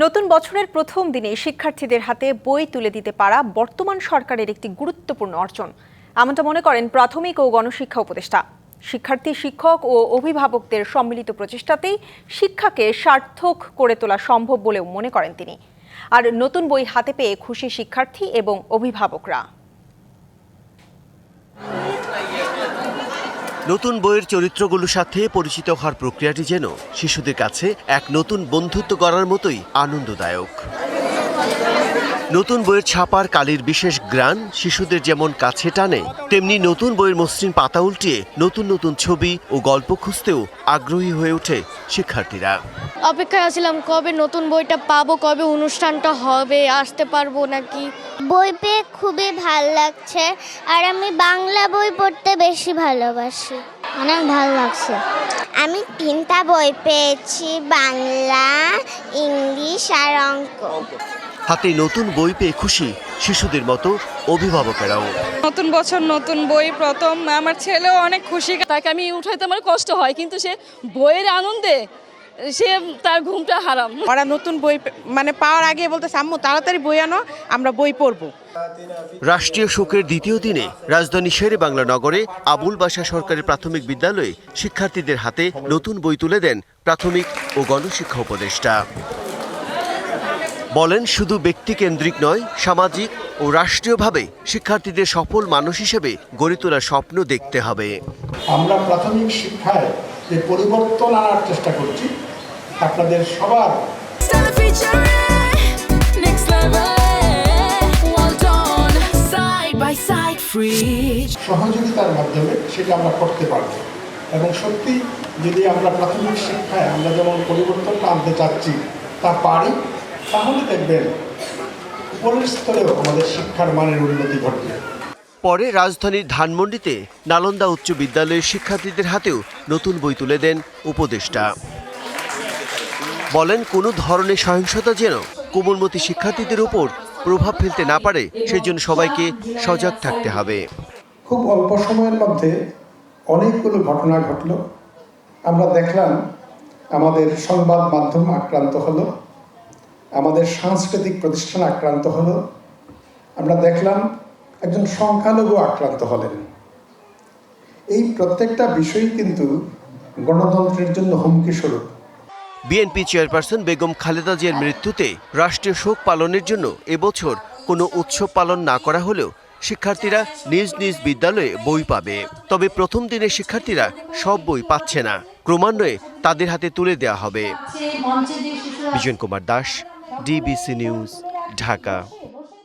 নতুন বছরের প্রথম দিনে শিক্ষার্থীদের হাতে বই তুলে দিতে পারা বর্তমান সরকারের একটি গুরুত্বপূর্ণ অর্জন এমনটা মনে করেন প্রাথমিক ও গণশিক্ষা উপদেষ্টা। শিক্ষার্থী, শিক্ষক ও অভিভাবকদের সম্মিলিত প্রচেষ্টাতেই শিক্ষাকে সার্থক করে তোলা সম্ভব বলেও মনে করেন তিনি। আর নতুন বই হাতে পেয়ে খুশি শিক্ষার্থী এবং অভিভাবকরা। নতুন বইয়ের চরিত্রগুলোর সাথে পরিচিত হওয়ার প্রক্রিয়াটি যেন শিশুদের কাছে এক নতুন বন্ধুত্ব গড়ার মতোই আনন্দদায়ক। নতুন বইয়ের ছাপার কালির বিশেষ গ্রান শিশুদের যেমন কাছে টানে, তেমনি নতুন বইয়ের মসৃণ পাতা উল্টিয়ে নতুন নতুন ছবি ও গল্প খুঁজতেও আগ্রহী হয়ে ওঠে শিক্ষার্থীরা। অপেক্ষায় আছিলাম কবে নতুন বইটা পাবো, কবে অনুষ্ঠানটা হবে, আসতে পারবো নাকি। বই পেয়ে খুবই ভালো লাগছে, আর আমি বাংলা বই পড়তে বেশি ভালোবাসি। অনেক ভালো লাগছে। আমি 3টা বই পেয়েছি, বাংলা, ইংলিশ আর অঙ্ক। হাতে নতুন বই পেয়ে খুশি শিশুদের মতো অভিভাবকেরাও। নতুন বছর নতুন বই প্রথম, আমার ছেলেও অনেক খুশি। তাকে আমি উঠাইতে আমার কষ্ট হয়, কিন্তু সে বইয়ের আনন্দে সে তার ঘুমটা হারাম। ওরা নতুন বই পাওয়ার আগে বলতেছে, আম্মু তাড়াতাড়ি বই আনো, আমরা বই পড়বো। রাষ্ট্রীয় শোকের দ্বিতীয় দিনে রাজধানী শেরে বাংলা নগরে আবুল বাশা সরকারি প্রাথমিক বিদ্যালয়ে শিক্ষার্থীদের হাতে নতুন বই তুলে দেন প্রাথমিক ও গণশিক্ষা উপদেষ্টা। বলেন, শুধু ব্যক্তিকেন্দ্রিক নয়, সামাজিক ও রাষ্ট্রীয়ভাবে শিক্ষার্থীদের সফল মানুষ হিসেবে গড়ে তোলার স্বপ্ন দেখতে হবে। আমরা প্রাথমিক শিক্ষায় যে পরিবর্তন আনার চেষ্টা করছি, আপনাদের সবার সহযোগিতার মাধ্যমে সেটা আমরা করতে পারব। এবং সত্যি যদি আমরা প্রাথমিক শিক্ষায় আমরা যেমন পরিবর্তনটা আনতে চাচ্ছি তা পারি, তাহলে দেখবেন উপরের স্তরেও আমাদের শিক্ষার মানের উন্নতি ঘটবে। পরে রাজধানীর ধানমন্ডিতে নালন্দা উচ্চ বিদ্যালয়ের শিক্ষার্থীদের হাতেও নতুন বই তুলে দেন উপদেষ্টা। বলেন, কোনো ধরনের সহিংসতা যেন কোমলমতি শিক্ষার্থীদের উপর প্রভাব ফেলতে না পারে, সেই জন্য সবাইকে সজাগ থাকতে হবে। খুব অল্প সময়ের মধ্যে অনেকগুলো ঘটনা ঘটল। আমরা দেখলাম আমাদের সংবাদ মাধ্যম আক্রান্ত হলো, আমাদের সাংস্কৃতিক প্রতিষ্ঠান আক্রান্ত হলো, আমরা দেখলাম একজন সংখ্যালঘু আক্রান্ত হলেন। এই প্রত্যেকটা বিষয় কিন্তু গণতন্ত্রের জন্য হুমকি স্বরূপ। বিএনপি চেয়ারপারসন বেগম খালেদা জিয়ার মৃত্যুতে রাষ্ট্রীয় শোক পালনের জন্য এবছর কোনো উৎসব পালন না করা হলেও শিক্ষার্থীরা নিজ নিজ বিদ্যালয়ে বই পাবে। তবে প্রথম দিনে শিক্ষার্থীরা সব বই পাচ্ছে না, ক্রমান্বয়ে তাদের হাতে তুলে দেওয়া হবে। Bijan Kumar Das, DBC news, Dhaka.